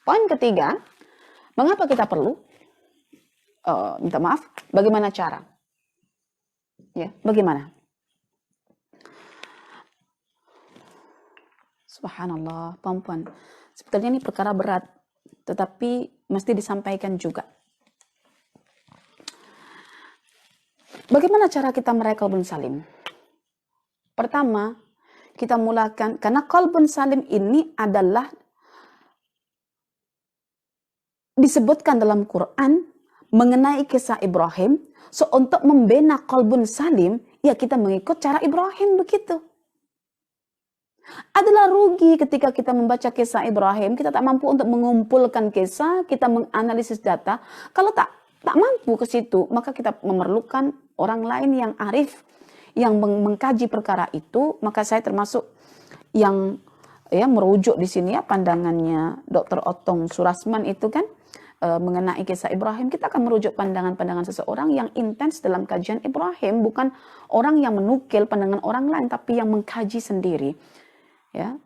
Poin ketiga, mengapa kita perlu minta maaf? Bagaimana cara? Ya, bagaimana? Subhanallah, perempuan. Sebetulnya ini perkara berat, tetapi mesti disampaikan juga. Bagaimana cara kita meraih qalbun salim? Pertama, kita mulakan, karena qalbun salim ini adalah disebutkan dalam Quran mengenai kisah Ibrahim. So, untuk membina qalbun salim, ya kita mengikut cara Ibrahim begitu. Adalah rugi ketika kita membaca kisah Ibrahim, kita tak mampu untuk mengumpulkan kisah, kita menganalisis data. Kalau tak mampu ke situ, maka kita memerlukan orang lain yang arif, yang mengkaji perkara itu. Maka saya termasuk yang merujuk di sini ya pandangannya Dr. Otong Surasman itu kan mengenai kisah Ibrahim. Kita akan merujuk pandangan-pandangan seseorang yang intens dalam kajian Ibrahim, bukan orang yang menukil pandangan orang lain, tapi yang mengkaji sendiri. Ya.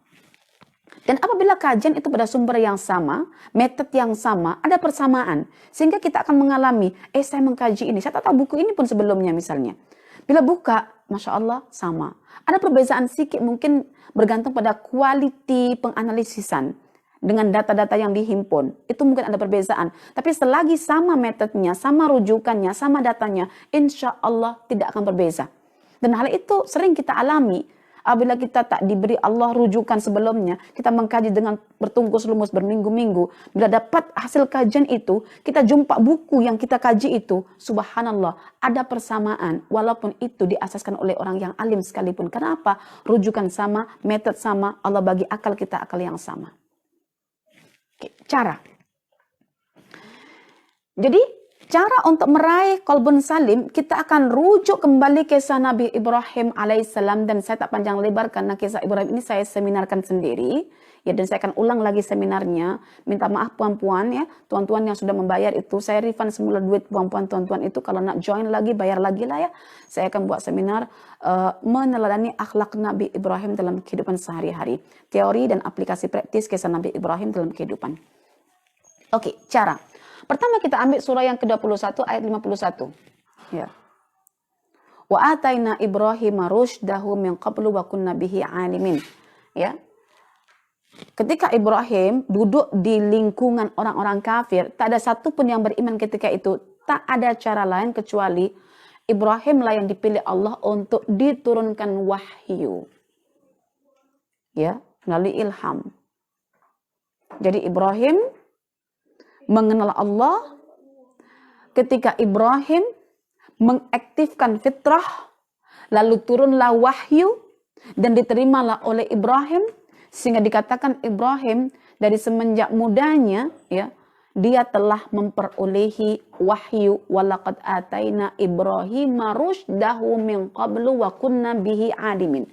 Dan apabila kajian itu pada sumber yang sama, metode yang sama, ada persamaan, sehingga kita akan mengalami, saya mengkaji ini, saya tak tahu buku ini pun sebelumnya misalnya. Bila buka, Masya Allah, sama. Ada perbedaan sedikit, mungkin bergantung pada kualiti penganalisisan dengan data-data yang dihimpun. Itu mungkin ada perbedaan. Tapi selagi sama metodenya, sama rujukannya, sama datanya, insya Allah tidak akan berbeza. Dan hal itu sering kita alami. Apabila kita tak diberi Allah rujukan sebelumnya, kita mengkaji dengan bertungkus lumus berminggu-minggu. Bila dapat hasil kajian itu, kita jumpa buku yang kita kaji itu, subhanallah, ada persamaan. Walaupun itu diasaskan oleh orang yang alim sekalipun. Kenapa? Rujukan sama, metode sama, Allah bagi akal kita akal yang sama. Oke, cara. Jadi, cara untuk meraih qalbun salim, kita akan rujuk kembali kisah Nabi Ibrahim alaihissalam. Dan saya tak panjang lebar karena kisah Ibrahim ini saya seminarkan sendiri. Ya, dan saya akan ulang lagi seminarnya. Minta maaf puan-puan ya, tuan-tuan yang sudah membayar itu. Saya refund semula duit puan-puan tuan-tuan itu. Kalau nak join lagi, bayar lagi lah ya. Saya akan buat seminar meneladani akhlak Nabi Ibrahim dalam kehidupan sehari-hari. Teori dan aplikasi praktis kisah Nabi Ibrahim dalam kehidupan. Oke, cara. Pertama kita ambil surah yang ke-21 ayat 51. Ya. Wa ataina Ibrahim rusydahu min qablu wa kunna bihi alimin. Ya. Ketika Ibrahim duduk di lingkungan orang-orang kafir, tak ada satu pun yang beriman ketika itu. Tak ada cara lain kecuali Ibrahim lah yang dipilih Allah untuk diturunkan wahyu. Ya, melalui ilham. Jadi Ibrahim mengenal Allah ketika Ibrahim mengaktifkan fitrah, lalu turunlah wahyu dan diterimalah oleh Ibrahim, sehingga dikatakan Ibrahim dari semenjak mudanya ya, dia telah memperolehi wahyu. Walaqad ataina Ibrahima rusydahu min qablu wa kunna bihi alimin.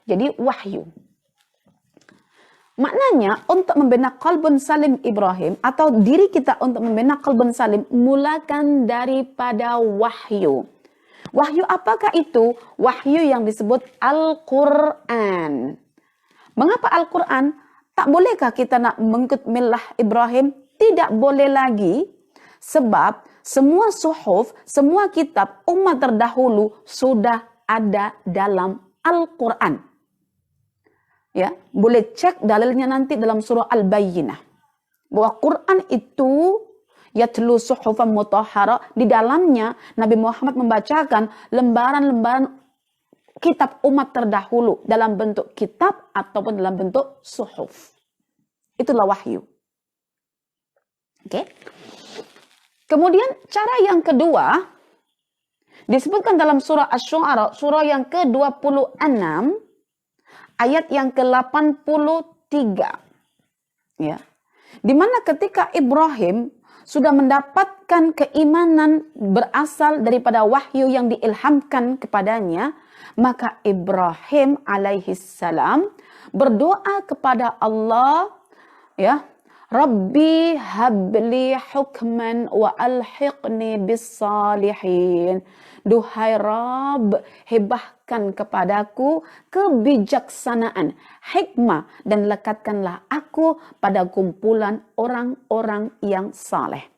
Jadi wahyu. Maknanya untuk membina qalbun salim Ibrahim atau diri kita untuk membina qalbun salim, mulakan daripada wahyu. Wahyu apakah itu? Wahyu yang disebut Al-Quran. Mengapa Al-Quran? Tak bolehkah kita nak mengikut millah Ibrahim? Tidak boleh lagi. Sebab semua suhuf, semua kitab umat terdahulu sudah ada dalam Al-Quran. Ya, boleh cek dalilnya nanti dalam surah Al-Bayyinah. Bahwa Quran itu yatlu suhufan mutahhara, di dalamnya Nabi Muhammad membacakan lembaran-lembaran kitab umat terdahulu dalam bentuk kitab ataupun dalam bentuk suhuf. Itulah wahyu. Oke. Kemudian cara yang kedua disebutkan dalam surah Asy-Syu'ara, surah yang ke-26 ayat yang ke-83. Ya. Di mana ketika Ibrahim sudah mendapatkan keimanan berasal daripada wahyu yang diilhamkan kepadanya, maka Ibrahim alaihissalam berdoa kepada Allah, ya, Rabbi habli hukman wa alhiqni bis salihin. Duhai Rabb, hebahkan kepadaku kebijaksanaan, hikmah, dan lekatkanlah aku pada kumpulan orang-orang yang saleh.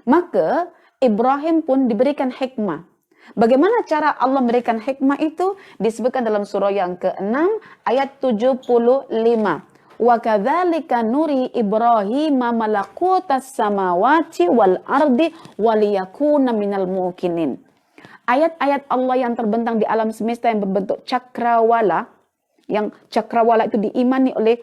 Maka Ibrahim pun diberikan hikmah. Bagaimana cara Allah memberikan hikmah itu? Disebutkan dalam surah yang ke-6 ayat 75. Wa kadzalika nuri Ibrahim malakutas samawati wal ardi waliyakuna minal muqinin. Ayat-ayat Allah yang terbentang di alam semesta yang berbentuk cakrawala, yang cakrawala itu diimani oleh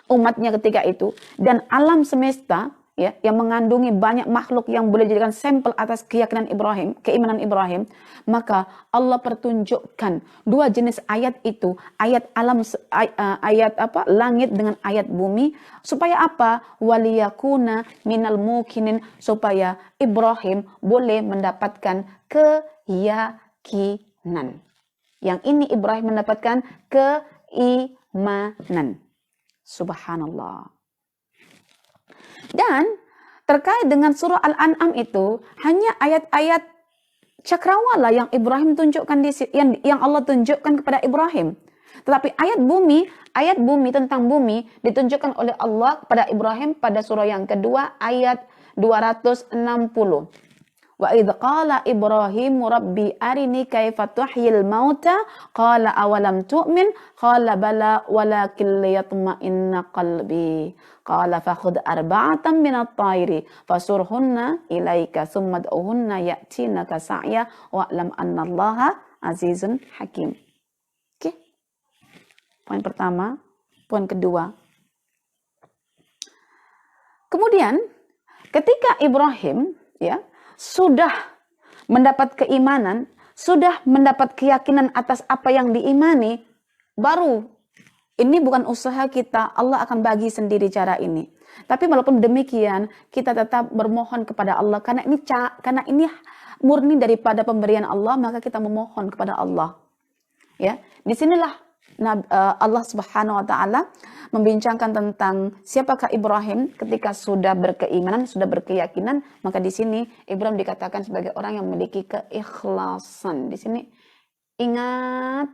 umatnya ketika itu, dan alam semesta ya yang mengandungi banyak makhluk yang boleh dijadikan sampel atas keyakinan Ibrahim, keimanan Ibrahim, maka Allah pertunjukkan dua jenis ayat itu, ayat alam langit dengan ayat bumi, supaya apa? Waliyakuna minal muqinin, supaya Ibrahim boleh mendapatkan keyakinan. Yang ini Ibrahim mendapatkan keimanan. Subhanallah. Dan terkait dengan surah Al-An'am itu hanya ayat-ayat cakrawala yang Ibrahim tunjukkan yang Allah tunjukkan kepada Ibrahim. Tetapi ayat bumi tentang bumi ditunjukkan oleh Allah kepada Ibrahim pada surah yang kedua ayat 260. Wa idh qala Ibrahim rabbi arini kaifa tuhyil mauta qala awalam tu'min qala bala walakin liyatma'inna qalbi qala fakhudh arba'atan minat tayri fasurhunna ilaika thumma ad'uhunna ya'tinaka sa'ya wa'lam anna Allaha azizun hakim. Oke. Poin pertama, poin kedua. Kemudian ketika Ibrahim sudah mendapat keimanan, sudah mendapat keyakinan atas apa yang diimani, baru ini bukan usaha kita, Allah akan bagi sendiri cara ini. Tapi walaupun demikian, kita tetap bermohon kepada Allah karena ini murni daripada pemberian Allah, maka kita memohon kepada Allah. Ya, disinilah Allah Subhanahu wa taala membincangkan tentang siapakah Ibrahim ketika sudah berkeimanan, sudah berkeyakinan, maka di sini Ibrahim dikatakan sebagai orang yang memiliki keikhlasan. Di sini ingat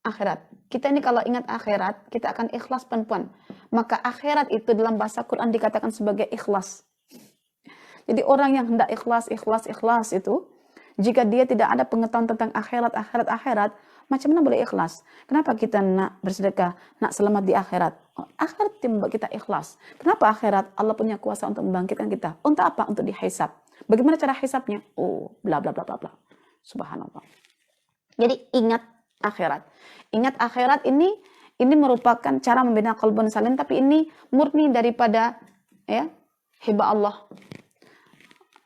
akhirat. Kita ini kalau ingat akhirat, kita akan ikhlas perempuan. Maka akhirat itu dalam bahasa Quran dikatakan sebagai ikhlas. Jadi orang yang hendak ikhlas itu, jika dia tidak ada pengetahuan tentang akhirat, macam mana boleh ikhlas? Kenapa kita nak bersedekah, nak selamat di akhirat? Akhirat yang membuat kita ikhlas. Kenapa akhirat? Allah punya kuasa untuk membangkitkan kita. Untuk apa? Untuk dihisab. Bagaimana cara hisabnya? Oh, bla bla bla bla bla. Subhanallah. Jadi ingat akhirat. Ingat akhirat ini merupakan cara membina qalbun salim, tapi ini murni daripada hibah Allah.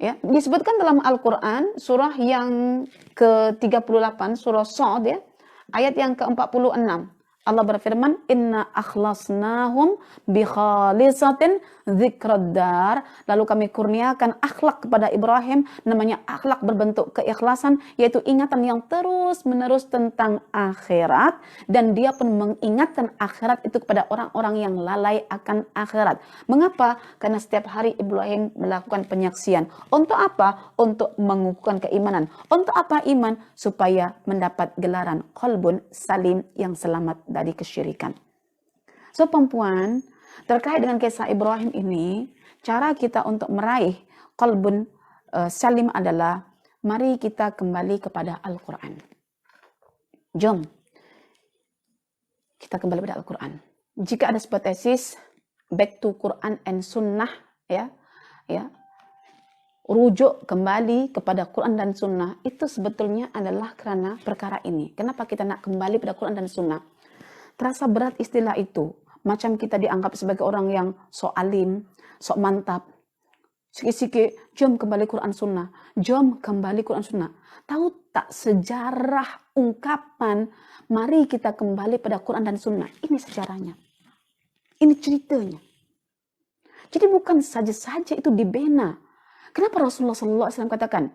Ya, disebutkan dalam Al-Quran surah yang ke-38, surah Shad ayat yang ke-46. Allah berfirman, "Inna akhlasnahum bi khalisatin dzikraddar." Lalu kami kurniakan akhlak kepada Ibrahim, namanya akhlak berbentuk keikhlasan, yaitu ingatan yang terus-menerus tentang akhirat, dan dia pun mengingatkan akhirat itu kepada orang-orang yang lalai akan akhirat. Mengapa? Karena setiap hari Ibrahim melakukan penyaksian. Untuk apa? Untuk mengukuhkan keimanan. Untuk apa iman? Supaya mendapat gelaran qalbun salim, yang selamat dari kesyirikan. So perempuan, terkait dengan kisah Ibrahim ini, cara kita untuk meraih qalbun salim adalah mari kita kembali kepada Al-Quran. Jom kita kembali pada Al-Quran. Jika ada sebuah tesis back to Quran and Sunnah, rujuk kembali kepada Quran dan Sunnah, itu sebetulnya adalah karena perkara ini. Kenapa kita nak kembali pada Quran dan Sunnah? Terasa berat istilah itu. Macam kita dianggap sebagai orang yang sok alim, sok mantap. Sikit-sikit, jom kembali Quran Sunnah. Jom kembali Quran Sunnah. Tahu tak sejarah ungkapan, mari kita kembali pada Quran dan Sunnah. Ini sejarahnya. Ini ceritanya. Jadi bukan saja-saja itu dibina. Kenapa Rasulullah SAW katakan,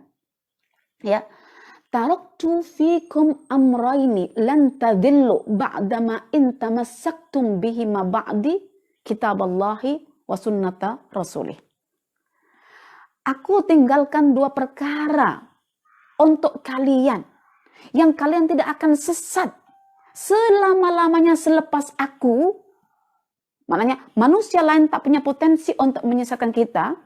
taraktu fikum amraini lan tadillu ba'dama in tamassaktum bihima ba'di, kitaballahi wa sunnata rasulih. Aku tinggalkan dua perkara untuk kalian, yang kalian tidak akan sesat selama-lamanya selepas aku. Maknanya manusia lain tak punya potensi untuk menyesatkan kita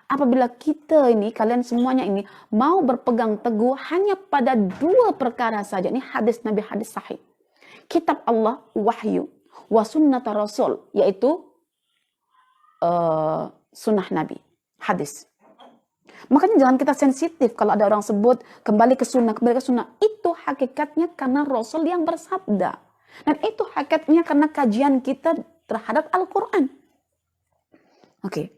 apabila kita ini, kalian semuanya ini mau berpegang teguh hanya pada dua perkara saja. Ini hadis Nabi, hadis sahih. Kitab Allah, wahyu, wa sunnata rasul, yaitu sunnah Nabi, hadis. Makanya jangan kita sensitif kalau ada orang sebut kembali ke sunnah. Itu hakikatnya karena Rasul yang bersabda. Dan itu hakikatnya karena kajian kita terhadap Al-Quran. Oke.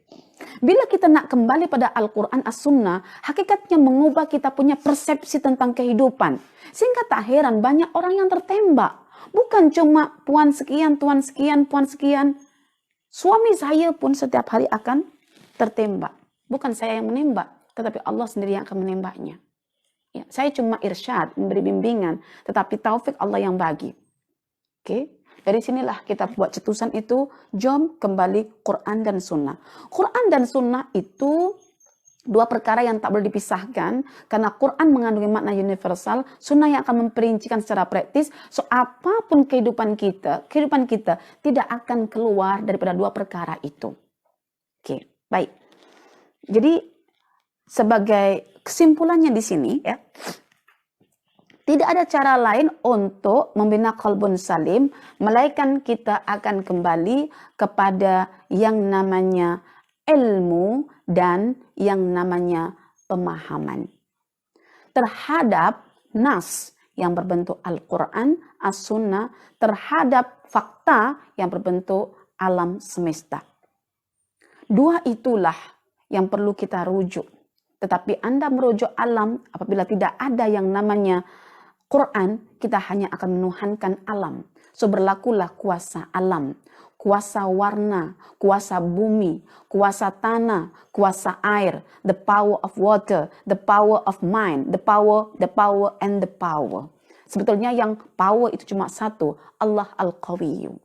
Bila kita nak kembali pada Al-Quran, As-Sunnah, hakikatnya mengubah kita punya persepsi tentang kehidupan. Sehingga tak heran banyak orang yang tertembak. Bukan cuma puan sekian, tuan sekian, puan sekian. Suami saya pun setiap hari akan tertembak. Bukan saya yang menembak, tetapi Allah sendiri yang akan menembaknya. Ya, saya cuma irsyad, memberi bimbingan, tetapi taufik Allah yang bagi. Oke, dari sinilah kita buat cetusan itu, jom kembali Quran dan Sunnah. Quran dan Sunnah itu dua perkara yang tak boleh dipisahkan, karena Quran mengandungi makna universal, Sunnah yang akan memperincikan secara praktis. So apapun kehidupan kita tidak akan keluar daripada dua perkara itu. Oke, baik. Jadi sebagai kesimpulannya di sini ya, tidak ada cara lain untuk membina qalbun salim melainkan kita akan kembali kepada yang namanya ilmu dan yang namanya pemahaman terhadap nas yang berbentuk Al-Quran, As-Sunnah, terhadap fakta yang berbentuk alam semesta. Dua itulah yang perlu kita rujuk. Tetapi Anda merujuk alam, apabila tidak ada yang namanya Quran, kita hanya akan menuhankan alam. So berlakulah kuasa alam, kuasa warna, kuasa bumi, kuasa tanah, kuasa air, the power of water, the power of mind, the power, and the power. Sebetulnya yang power itu cuma satu, Allah Al-Qawiyyu.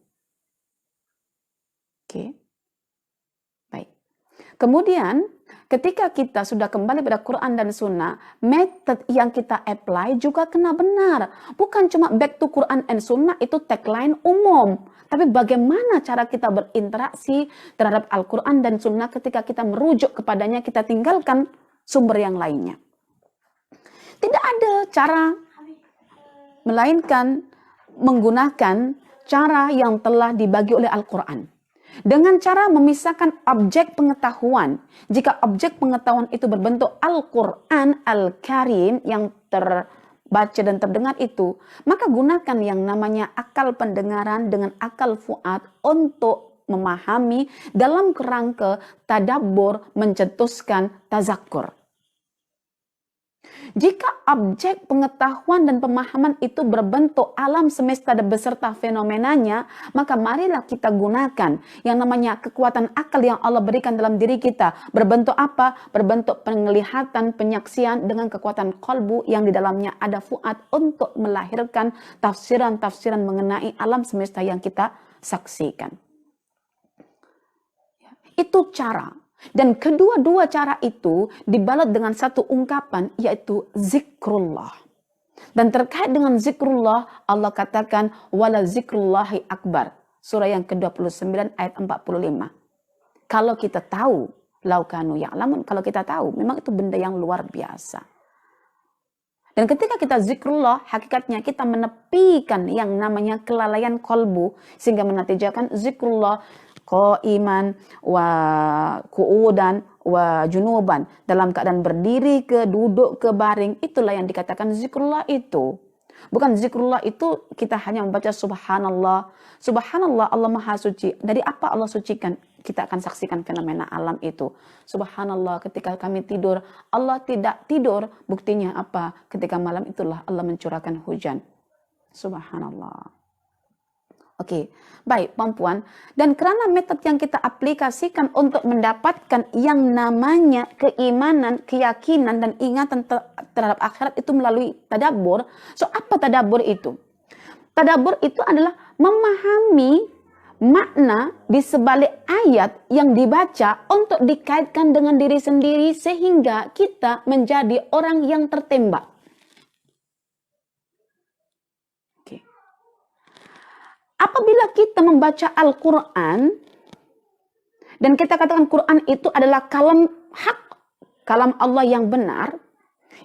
Oke. Kemudian, ketika kita sudah kembali pada Quran dan Sunnah, metode yang kita apply juga kena benar. Bukan cuma back to Quran and Sunnah, itu tagline umum. Tapi bagaimana cara kita berinteraksi terhadap Al-Quran dan Sunnah ketika kita merujuk kepadanya, kita tinggalkan sumber yang lainnya. Tidak ada cara melainkan menggunakan cara yang telah dibagi oleh Al-Quran. Dengan cara memisahkan objek pengetahuan. Jika objek pengetahuan itu berbentuk Al-Quran Al-Karim yang terbaca dan terdengar itu, maka gunakan yang namanya akal pendengaran dengan akal fuad untuk memahami dalam kerangka tadabbur, mencetuskan tazakkur. Jika objek pengetahuan dan pemahaman itu berbentuk alam semesta dan beserta fenomenanya, maka marilah kita gunakan yang namanya kekuatan akal yang Allah berikan dalam diri kita. Berbentuk apa? Berbentuk penglihatan, penyaksian dengan kekuatan qalbu yang di dalamnya ada fuad untuk melahirkan tafsiran-tafsiran mengenai alam semesta yang kita saksikan. Itu cara. Dan kedua-dua cara itu dibalut dengan satu ungkapan, yaitu zikrullah. Dan terkait dengan zikrullah, Allah katakan, wala zikrullahi akbar. Surah yang ke-29 ayat 45. Kalau kita tahu, laukanu ya'lamun, kalau kita tahu, memang itu benda yang luar biasa. Dan ketika kita zikrullah, hakikatnya kita menepikan yang namanya kelalaian kolbu, sehingga menatijakan zikrullah qaiman wa qu'udan wa junuban, dalam keadaan berdiri ke, duduk ke, baring. Itulah yang dikatakan zikrullah itu. Bukan zikrullah itu kita hanya membaca subhanallah. Subhanallah, Allah Maha Suci. Dari apa Allah sucikan? Kita akan saksikan fenomena alam itu. Subhanallah, ketika kami tidur, Allah tidak tidur. Buktinya apa? Ketika malam itulah Allah mencurahkan hujan. Subhanallah. Oke, baik perempuan. Dan karena metode yang kita aplikasikan untuk mendapatkan yang namanya keimanan, keyakinan, dan ingatan terhadap akhirat itu melalui tadabbur. So, apa tadabbur itu? Tadabbur itu adalah memahami makna di sebalik ayat yang dibaca untuk dikaitkan dengan diri sendiri sehingga kita menjadi orang yang tertembak. Oke. Apabila kita membaca Al-Quran dan kita katakan Quran itu adalah kalam hak, kalam Allah yang benar,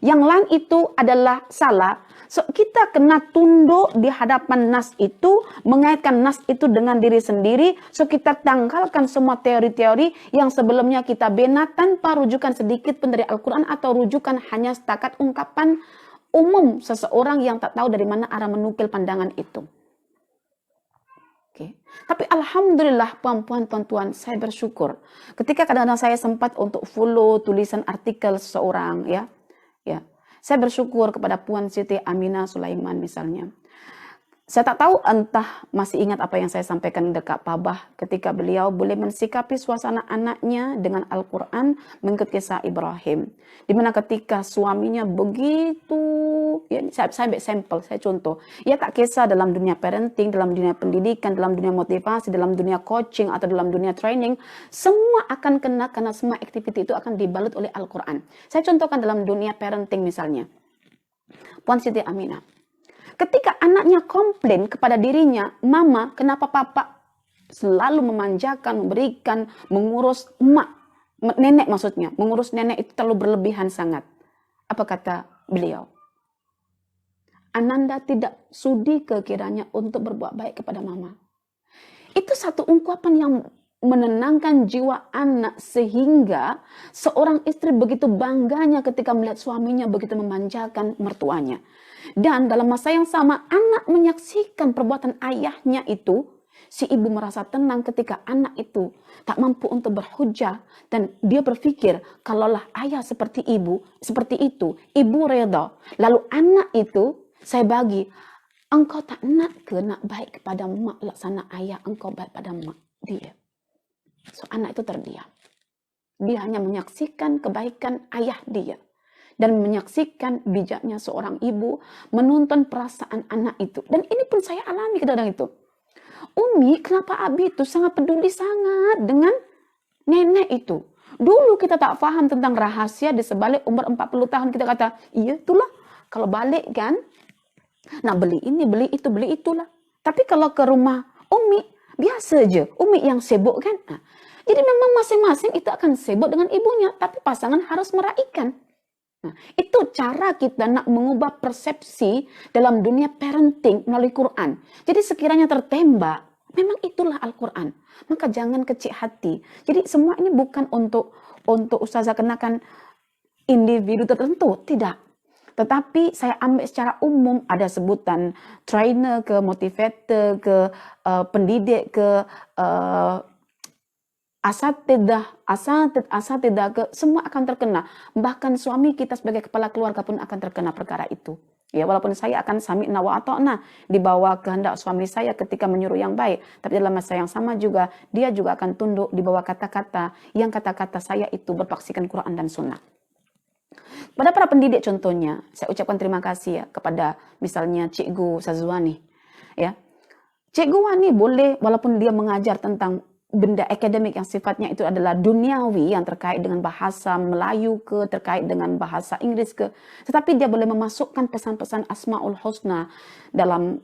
yang lain itu adalah salah. So, kita kena tunduk di hadapan nas itu, mengaitkan nas itu dengan diri sendiri. So, kita tanggalkan semua teori-teori yang sebelumnya kita bina tanpa rujukan sedikit pun dari Al-Quran atau rujukan hanya setakat ungkapan umum seseorang yang tak tahu dari mana arah menukil pandangan itu. Oke. Tapi alhamdulillah puan-puan, tuan-tuan, saya bersyukur. Ketika kadang-kadang saya sempat untuk follow tulisan artikel seseorang, ya. Saya bersyukur kepada Puan Siti Aminah Sulaiman misalnya. Saya tak tahu entah masih ingat apa yang saya sampaikan dekat Pabah ketika beliau boleh mensikapi suasana anaknya dengan Al-Quran mengikut kisah Ibrahim. Di mana ketika suaminya begitu, ya, saya ambil sampel, saya contoh. Ya tak kisah dalam dunia parenting, dalam dunia pendidikan, dalam dunia motivasi, dalam dunia coaching atau dalam dunia training, semua akan kena karena semua aktiviti itu akan dibalut oleh Al-Quran. Saya contohkan dalam dunia parenting misalnya. Puan Siti Aminah. Ketika anaknya komplain kepada dirinya, mama, kenapa papa selalu memanjakan, memberikan, mengurus nenek maksudnya, mengurus nenek itu terlalu berlebihan sangat. Apa kata beliau? Ananda tidak sudi kekiranya untuk berbuat baik kepada mama. Itu satu ungkapan yang menenangkan jiwa anak sehingga seorang istri begitu bangganya ketika melihat suaminya begitu memanjakan mertuanya. Dan dalam masa yang sama anak menyaksikan perbuatan ayahnya itu, si ibu merasa tenang ketika anak itu tak mampu untuk berhujah dan dia berpikir kalaulah ayah seperti ibu, seperti itu, ibu reda. Lalu anak itu saya bagi, engkau tak nak ke nak baik kepada mak laksana ayah engkau baik pada mak dia. So anak itu terdiam. Dia hanya menyaksikan kebaikan ayah dia. Dan menyaksikan bijaknya seorang ibu menuntun perasaan anak itu. Dan ini pun saya alami kadang-kadang itu. Umi, kenapa Abi itu sangat peduli sangat dengan nenek itu. Dulu kita tak paham tentang rahasia di sebalik umur 40 tahun. Kita kata, iya itulah. Kalau balik kan, nak beli ini, beli itu, beli itulah. Tapi kalau ke rumah Umi, biasa aja. Umi yang sibuk kan. Nah, jadi memang masing-masing itu akan sibuk dengan ibunya. Tapi pasangan harus meraihkan. Nah, itu cara kita nak mengubah persepsi dalam dunia parenting melalui Quran. Jadi sekiranya tertembak, memang itulah Al-Quran. Maka jangan kecil hati. Jadi semua ini bukan untuk ustazah kenakan individu tertentu, tidak. Tetapi saya ambil secara umum, ada sebutan trainer ke motivator ke pendidik ke asatidah ke semua akan terkena. Bahkan suami kita sebagai kepala keluarga pun akan terkena perkara itu. Ya, walaupun saya akan sami'na wa ata'na di bawah kehendak suami saya ketika menyuruh yang baik, tapi dalam masa yang sama juga dia juga akan tunduk di bawah kata-kata yang kata-kata saya itu berpaksikan Quran dan Sunnah. Pada para pendidik contohnya, saya ucapkan terima kasih ya kepada misalnya Cikgu Sazwani. Ya, Cikgu Wani boleh walaupun dia mengajar tentang benda akademik yang sifatnya itu adalah duniawi yang terkait dengan bahasa Melayu ke, terkait dengan bahasa Inggris ke, tetapi dia boleh memasukkan pesan-pesan Asmaul Husna dalam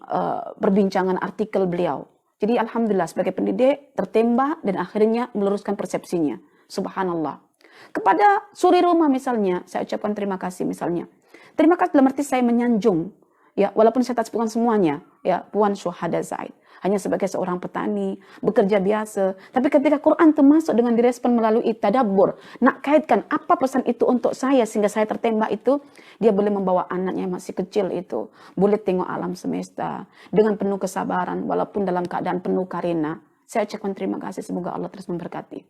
perbincangan artikel beliau. Jadi alhamdulillah sebagai pendidik tertembak dan akhirnya meluruskan persepsinya. Subhanallah. Kepada suri rumah misalnya, saya ucapkan terima kasih misalnya. Terima kasih dalam arti saya menyanjung, ya walaupun saya tak sebutkan semuanya, ya Puan Syuhada Zaid. Hanya sebagai seorang petani, bekerja biasa. Tapi ketika Quran itu masuk dengan direspon melalui tadabbur, nak kaitkan apa pesan itu untuk saya sehingga saya tertembak itu, dia boleh membawa anaknya yang masih kecil itu, boleh tengok alam semesta dengan penuh kesabaran walaupun dalam keadaan penuh karena. Saya ucapkan terima kasih, semoga Allah terus memberkati.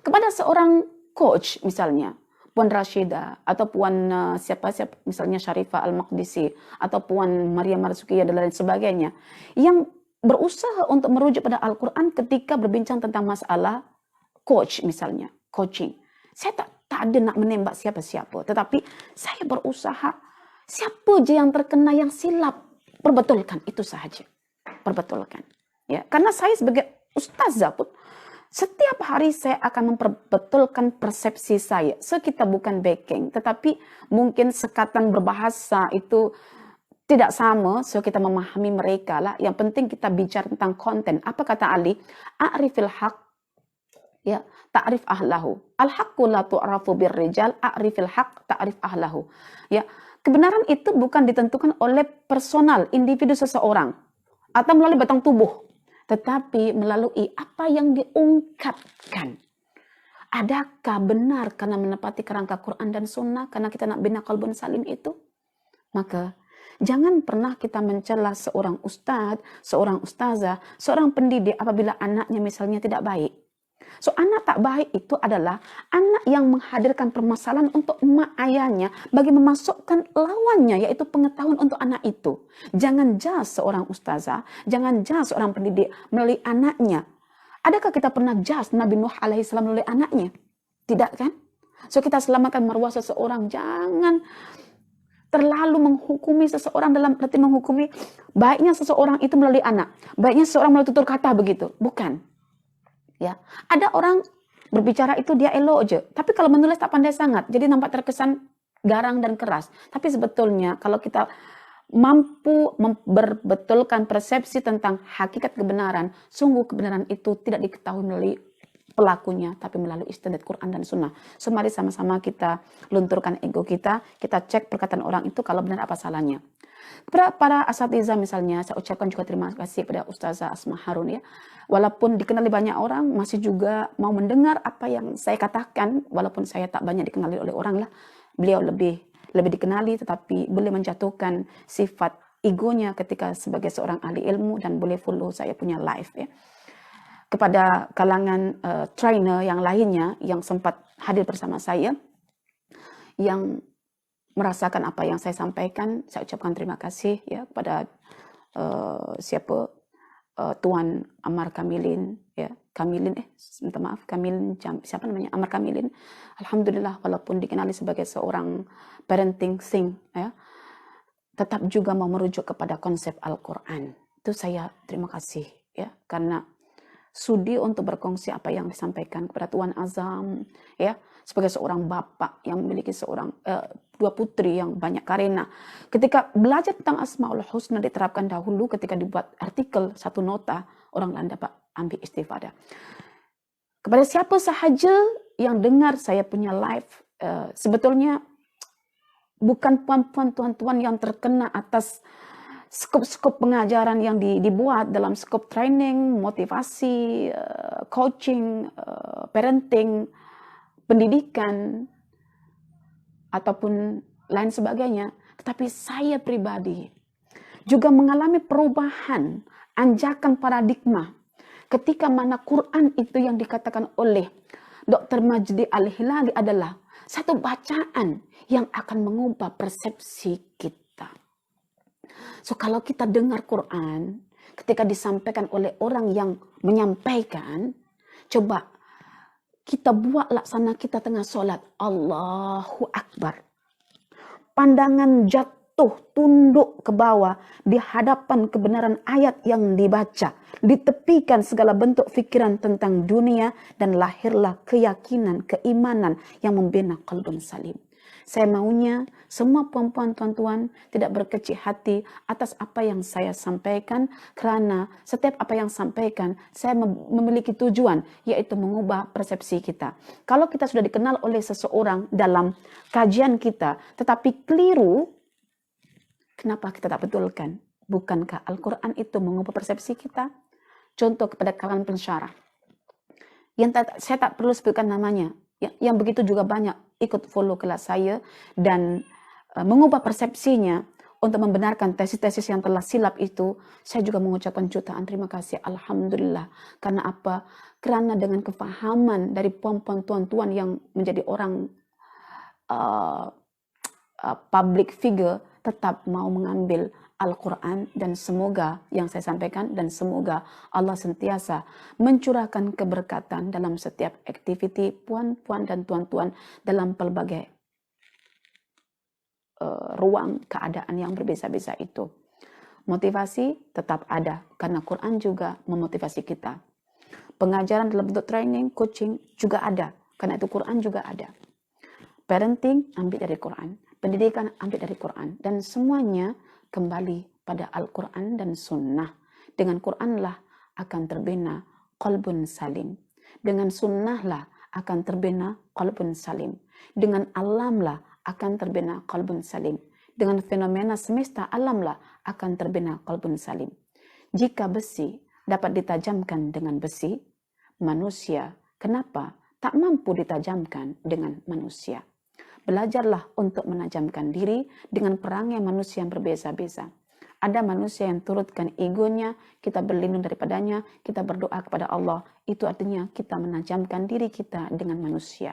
Kepada seorang coach misalnya, Puan Rashida atau Puan siapa misalnya Syarifah Al-Maqdisi atau Puan Maria Marzuki dan lain sebagainya yang berusaha untuk merujuk pada Al-Quran ketika berbincang tentang masalah coach misalnya, coaching. Saya tak ada nak menembak siapa-siapa, tetapi saya berusaha siapa je yang terkena yang silap, perbetulkan itu sahaja. Perbetulkan. Ya, karena saya sebagai ustazah pun setiap hari saya akan memperbetulkan persepsi saya. So kita bukan backing, tetapi mungkin sekatan berbahasa itu tidak sama, so kita memahami mereka lah. Yang penting kita bicara tentang konten. Apa kata Ali? A'rifil haq, ya, ta'rif ahlahu. Al-haqqu la tu'rafu birrijal, a'rifil haq, ta'rif ahlahu. Ya, kebenaran itu bukan ditentukan oleh personal, individu seseorang atau melalui batang tubuh, tetapi melalui apa yang diungkapkan. Adakah benar karena menepati kerangka Quran dan Sunnah, karena kita nak bina qalbun salim itu? Maka jangan pernah kita mencela seorang ustadz, seorang ustazah, seorang pendidik apabila anaknya misalnya tidak baik. So, anak tak baik itu adalah anak yang menghadirkan permasalahan untuk emak ayahnya bagi memasukkan lawannya, yaitu pengetahuan untuk anak itu. Jangan judge seorang ustazah, jangan judge seorang pendidik melalui anaknya. Adakah kita pernah judge Nabi Nuh alaihissalam melalui anaknya? Tidak kan? So, kita selamatkan marwah seseorang. Jangan terlalu menghukumi seseorang dalam arti menghukumi baiknya seseorang itu melalui anak, baiknya seseorang melalui tutur kata begitu. Bukan. Ya, ada orang berbicara itu dia elok aja, tapi kalau menulis tak pandai sangat, jadi nampak terkesan garang dan keras. Tapi sebetulnya kalau kita mampu berbetulkan persepsi tentang hakikat kebenaran, sungguh kebenaran itu tidak diketahui melalui pelakunya, tapi melalui istidlal Quran dan Sunnah. So, mari sama-sama kita lunturkan ego kita cek perkataan orang itu kalau benar apa salahnya. Kepada para asatidzah misalnya, saya ucapkan juga terima kasih kepada Ustazah Asma Harun ya. Walaupun dikenali banyak orang, masih juga mau mendengar apa yang saya katakan, walaupun saya tak banyak dikenali oleh orang lah. Beliau lebih dikenali, tetapi boleh menjatuhkan sifat egonya ketika sebagai seorang ahli ilmu dan boleh follow saya punya live ya. Kepada kalangan trainer yang lainnya yang sempat hadir bersama saya, yang merasakan apa yang saya sampaikan, saya ucapkan terima kasih ya kepada Tuan Ammar Kamilin ya, minta maaf, Kamilin siapa namanya, Ammar Kamilin. Alhamdulillah, walaupun dikenali sebagai seorang parenting sing ya, tetap juga mau merujuk kepada konsep Al-Quran. Itu saya terima kasih ya, karena sudi untuk berkongsi apa yang disampaikan kepada Tuan Azam ya, sebagai seorang bapak yang memiliki dua putri yang banyak karena ketika belajar tentang Asmaul Husna diterapkan dahulu, ketika dibuat artikel satu nota, orang lain dapat ambil istifadah. Kepada siapa sahaja yang dengar saya punya live, sebetulnya bukan puan-puan, tuan-tuan yang terkena atas skop-skop pengajaran yang dibuat dalam skop training, motivasi, coaching, parenting, pendidikan, ataupun lain sebagainya. Tetapi saya pribadi juga mengalami perubahan, anjakan paradigma, ketika mana Quran itu yang dikatakan oleh Dr. Majdi Al-Hilali adalah satu bacaan yang akan mengubah persepsi kita. So, kalau kita dengar Quran, ketika disampaikan oleh orang yang menyampaikan, coba kita buat laksana kita tengah sholat. Allahu Akbar. Pandangan jatuh, tunduk ke bawah di hadapan kebenaran ayat yang dibaca. Ditepikan segala bentuk fikiran tentang dunia dan lahirlah keyakinan, keimanan yang membina qalbun salim. Saya maunya semua puan-puan, tuan-tuan tidak berkecil hati atas apa yang saya sampaikan, karena setiap apa yang sampaikan saya memiliki tujuan, yaitu mengubah persepsi kita. Kalau kita sudah dikenal oleh seseorang dalam kajian kita, tetapi keliru, kenapa kita tak betulkan? Bukankah Al-Quran itu mengubah persepsi kita? Contoh kepada kalangan pensyarah, yang saya tak perlu sebutkan namanya, yang begitu juga banyak ikut follow kelas saya dan mengubah persepsinya untuk membenarkan tesis-tesis yang telah silap itu. Saya juga mengucapkan jutaan terima kasih, alhamdulillah. Karena apa? Karena dengan kefahaman dari puan-puan, tuan-tuan yang menjadi orang public figure, tetap mau mengambil Al-Quran, dan semoga yang saya sampaikan, dan semoga Allah sentiasa mencurahkan keberkatan dalam setiap aktiviti puan-puan dan tuan-tuan dalam pelbagai ruang keadaan yang berbeza-beza itu. Motivasi tetap ada karena Quran juga memotivasi kita. Pengajaran dalam bentuk training, coaching juga ada karena itu Quran juga ada. Parenting ambil dari Quran, pendidikan ambil dari Quran, dan semuanya kembali pada Al-Quran dan Sunnah. Dengan Quranlah akan terbina qalbun salim. Dengan sunnahlah akan terbina qalbun salim. Dengan alamlah akan terbina qalbun salim. Dengan fenomena semesta alamlah akan terbina qalbun salim. Jika besi dapat ditajamkan dengan besi, manusia kenapa tak mampu ditajamkan dengan manusia? Belajarlah untuk menajamkan diri dengan perangai manusia yang berbeza-beza. Ada manusia yang turutkan egonya, kita berlindung daripadanya, kita berdoa kepada Allah. Itu artinya kita menajamkan diri kita dengan manusia.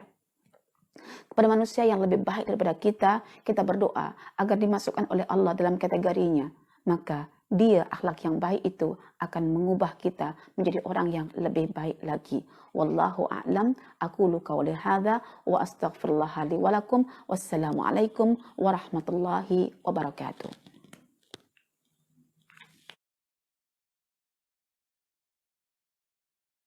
Kepada manusia yang lebih baik daripada kita berdoa agar dimasukkan oleh Allah dalam kategorinya. Maka dia akhlak yang baik itu akan mengubah kita menjadi orang yang lebih baik lagi. Wallahu a'lam. Aqulu qawli hadza wa astaghfirullah li wa lakum. Wassalamu alaikum warahmatullahi wabarakatuh.